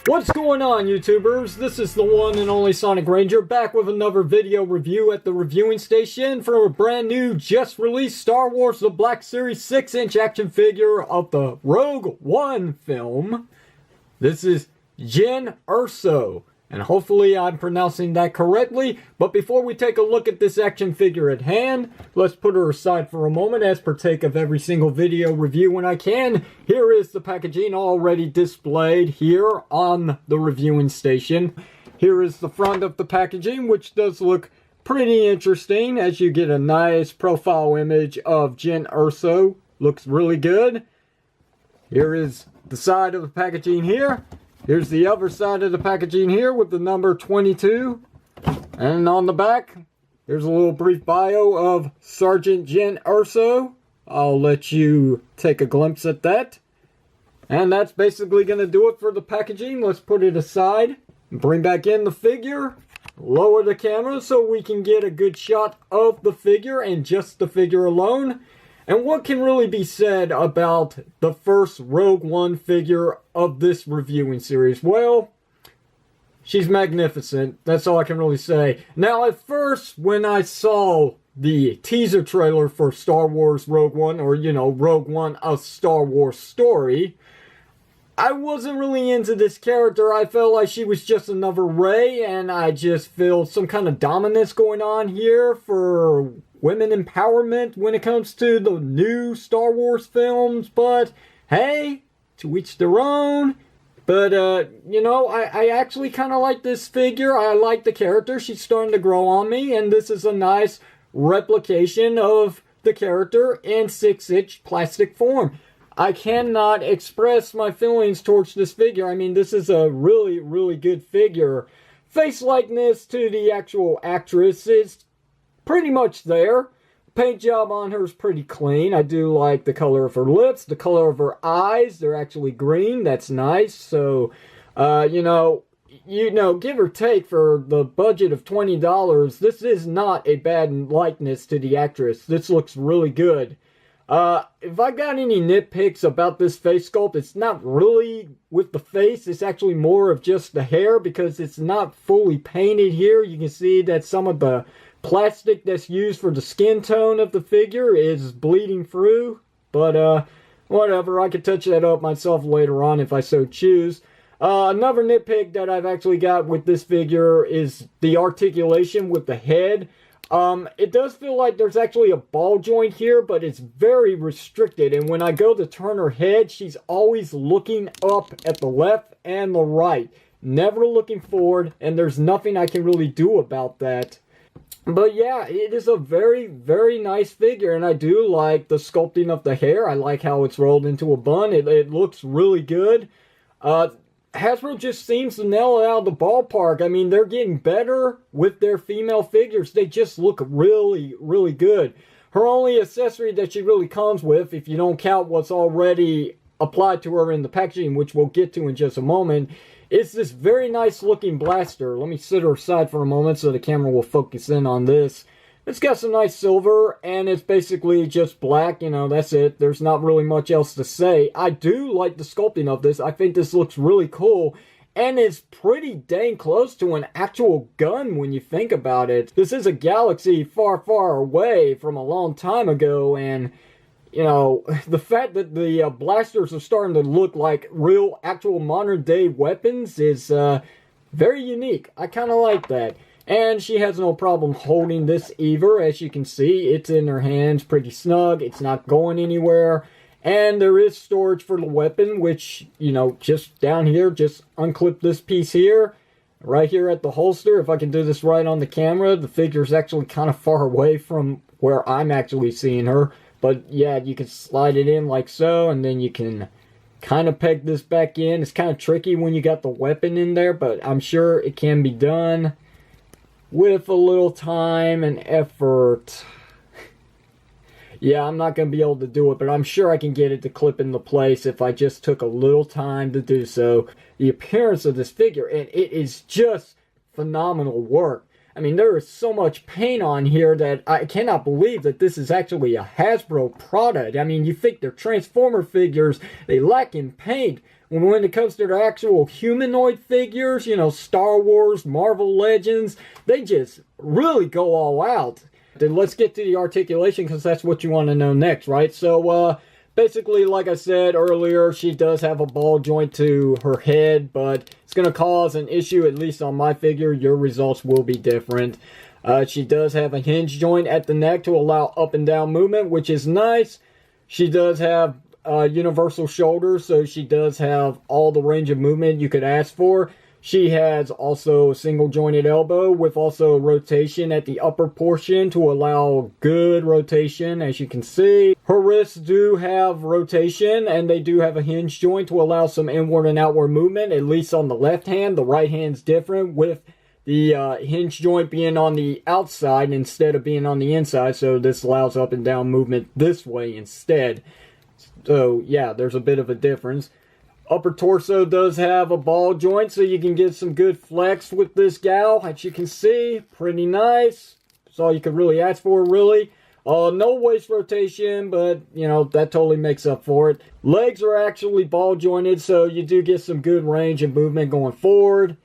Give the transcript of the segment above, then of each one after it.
What's going on, YouTubers? This is the one and only Sonic Ranger, back with another video review at the reviewing station for a brand new, just released Star Wars The Black Series 6-inch action figure of the Rogue One film. This is Jyn Erso, and hopefully I'm pronouncing that correctly. But before we take a look at this action figure at hand, let's put her aside for a moment as partake of every single video review when I can. Here is the packaging already displayed here on the reviewing station. Here is the front of the packaging, which does look pretty interesting as you get a nice profile image of Jyn Erso. Looks really good. Here is the side of the packaging here. Here's the other side of the packaging here with the number 22. And on the back, here's a little brief bio of Sergeant Jyn Erso. I'll let you take a glimpse at that. And that's basically going to do it for the packaging. Let's put it aside and bring back in the figure. Lower the camera so we can get a good shot of the figure and just the figure alone. And what can really be said about the first Rogue One figure of this reviewing series? Well, she's magnificent. That's all I can really say. Now, at first, when I saw the teaser trailer for Star Wars Rogue One, or, you know, Rogue One, a Star Wars story, I wasn't really into this character. I felt like she was just another Rey, and I just feel some kind of dominance going on here for women empowerment when it comes to the new Star Wars films. But hey, to each their own. But you know, I actually kind of like this figure. I like the character. She's starting to grow on me, and this is a nice replication of the character in 6-inch plastic form. I cannot express my feelings towards this figure. I mean, this is a really, really good figure. Face likeness to the actual actress is pretty much there. Paint job on her is pretty clean. I do like the color of her lips, the color of her eyes. They're actually green. That's nice. So, you know, give or take for the budget of $20, this is not a bad likeness to the actress. This looks really good. If I got any nitpicks about this face sculpt, it's not really with the face. It's actually more of just the hair because it's not fully painted here. You can see that some of the plastic that's used for the skin tone of the figure is bleeding through. But, whatever. I could touch that up myself later on if I so choose. Another nitpick that I've actually got with this figure is the articulation with the head. It does feel like there's actually a ball joint here, but it's very restricted. And when I go to turn her head, she's always looking up at the left and the right. Never looking forward, and there's nothing I can really do about that. But yeah, it is a very, very nice figure, and I do like the sculpting of the hair. I like how it's rolled into a bun. It looks really good. Hasbro just seems to nail it out of the ballpark. I mean, they're getting better with their female figures. They just look really, really good. Her only accessory that she really comes with, if you don't count what's already applied to her in the packaging, which we'll get to in just a moment, is this very nice looking blaster. Let me sit her aside for a moment so the camera will focus in on this. It's got some nice silver, and it's basically just black. You know, that's it. There's not really much else to say. I do like the sculpting of this. I think this looks really cool, and it's pretty dang close to an actual gun when you think about it. This is a galaxy far, far away from a long time ago, and you know, the fact that the blasters are starting to look like real, actual modern-day weapons is very unique. I kind of like that. And she has no problem holding this either. As you can see, it's in her hands pretty snug. It's not going anywhere. And there is storage for the weapon, which, you know, just down here, just unclip this piece here. Right here at the holster. If I can do this right on the camera, the figure's actually kind of far away from where I'm actually seeing her. But yeah, you can slide it in like so, and then you can kind of peg this back in. It's kind of tricky when you got the weapon in there, but I'm sure it can be done with a little time and effort. Yeah, I'm not going to be able to do it, but I'm sure I can get it to clip into place if I just took a little time to do so. The appearance of this figure, and it is just phenomenal work. I mean, there is so much paint on here that I cannot believe that this is actually a Hasbro product. I mean, you think they're Transformer figures, they lack in paint. When it comes to their actual humanoid figures, you know, Star Wars, Marvel Legends, they just really go all out. Then let's get to the articulation, because that's what you want to know next, right? So, basically, like I said earlier, she does have a ball joint to her head, but it's going to cause an issue, at least on my figure. Your results will be different. She does have a hinge joint at the neck to allow up and down movement, which is nice. She does have universal shoulders, so she does have all the range of movement you could ask for. She has also a single jointed elbow with also rotation at the upper portion to allow good rotation, as you can see. Her wrists do have rotation, and they do have a hinge joint to allow some inward and outward movement, at least on the left hand. The right hand's different, with the hinge joint being on the outside instead of being on the inside, so this allows up and down movement this way instead. So yeah, there's a bit of a difference. Upper torso does have a ball joint, so you can get some good flex with this gal. As you can see, pretty nice. That's all you could really ask for, really. No waist rotation, but, you know, that totally makes up for it. Legs are actually ball jointed, so you do get some good range and movement going forward.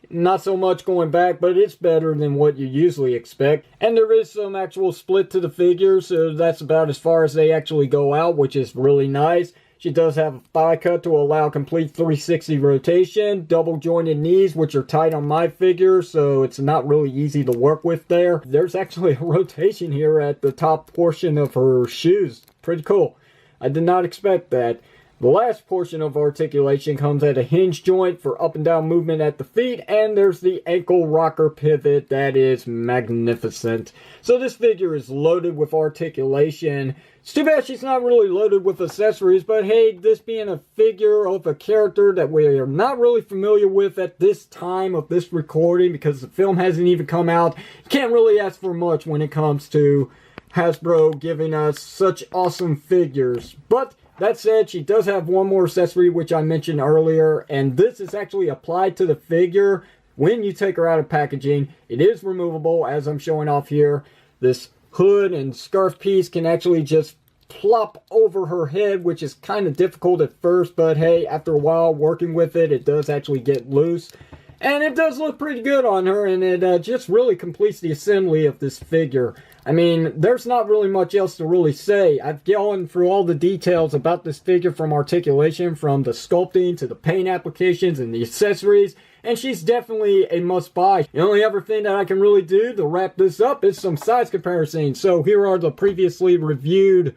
Not so much going back, but it's better than what you usually expect. And there is some actual split to the figure, so that's about as far as they actually go out, which is really nice. She does have a thigh cut to allow complete 360 rotation, double jointed knees, which are tight on my figure, so it's not really easy to work with there. There's actually a rotation here at the top portion of her shoes. Pretty cool. I did not expect that. The last portion of articulation comes at a hinge joint for up and down movement at the feet, and there's the ankle rocker pivot that is magnificent. So this figure is loaded with articulation. It's too bad she's not really loaded with accessories, but hey, this being a figure of a character that we are not really familiar with at this time of this recording, because the film hasn't even come out, you can't really ask for much when it comes to Hasbro giving us such awesome figures. But that said, she does have one more accessory, which I mentioned earlier, and this is actually applied to the figure when you take her out of packaging. It is removable, as I'm showing off here. This hood and scarf piece can actually just plop over her head, which is kind of difficult at first, but hey, after a while working with it, it does actually get loose. And it does look pretty good on her, and it just really completes the assembly of this figure. I mean, there's not really much else to really say. I've gone through all the details about this figure, from articulation, from the sculpting, to the paint applications, and the accessories, and she's definitely a must-buy. The only other thing that I can really do to wrap this up is some size comparisons. So here are the previously reviewed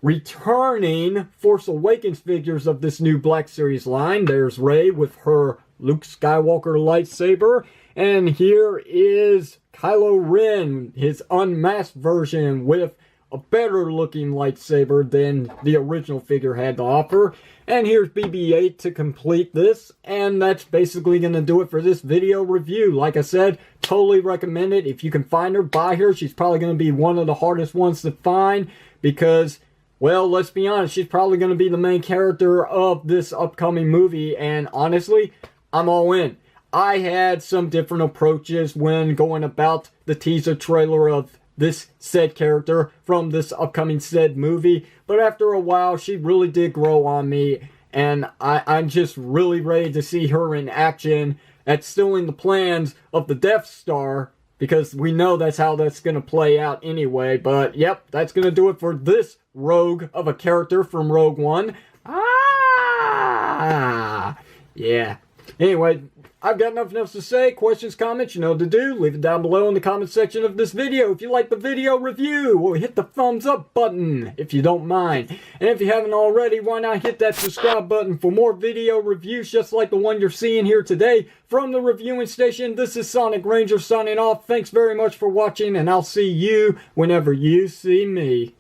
returning Force Awakens figures of this new Black Series line. There's Rey with her Luke Skywalker lightsaber, and here is Kylo Ren, his unmasked version, with a better looking lightsaber than the original figure had to offer. And here's BB-8 to complete this, and that's basically going to do it for this video review. Like I said, totally recommend it. If you can find her, buy her. She's probably going to be one of the hardest ones to find, because, well, let's be honest, she's probably going to be the main character of this upcoming movie, and honestly, I'm all in. I had some different approaches when going about the teaser trailer of this said character from this upcoming said movie, but after a while, she really did grow on me, and I'm just really ready to see her in action. That's still in the plans of the Death Star, because we know that's how that's going to play out anyway. But yep, that's going to do it for this rogue of a character from Rogue One. Yeah. Anyway, I've got nothing else to say. Questions, comments, you know what to do. Leave it down below in the comment section of this video. If you like the video review, or hit the thumbs up button if you don't mind. And if you haven't already, why not hit that subscribe button for more video reviews just like the one you're seeing here today from the reviewing station. This is Sonic Ranger signing off. Thanks very much for watching, and I'll see you whenever you see me.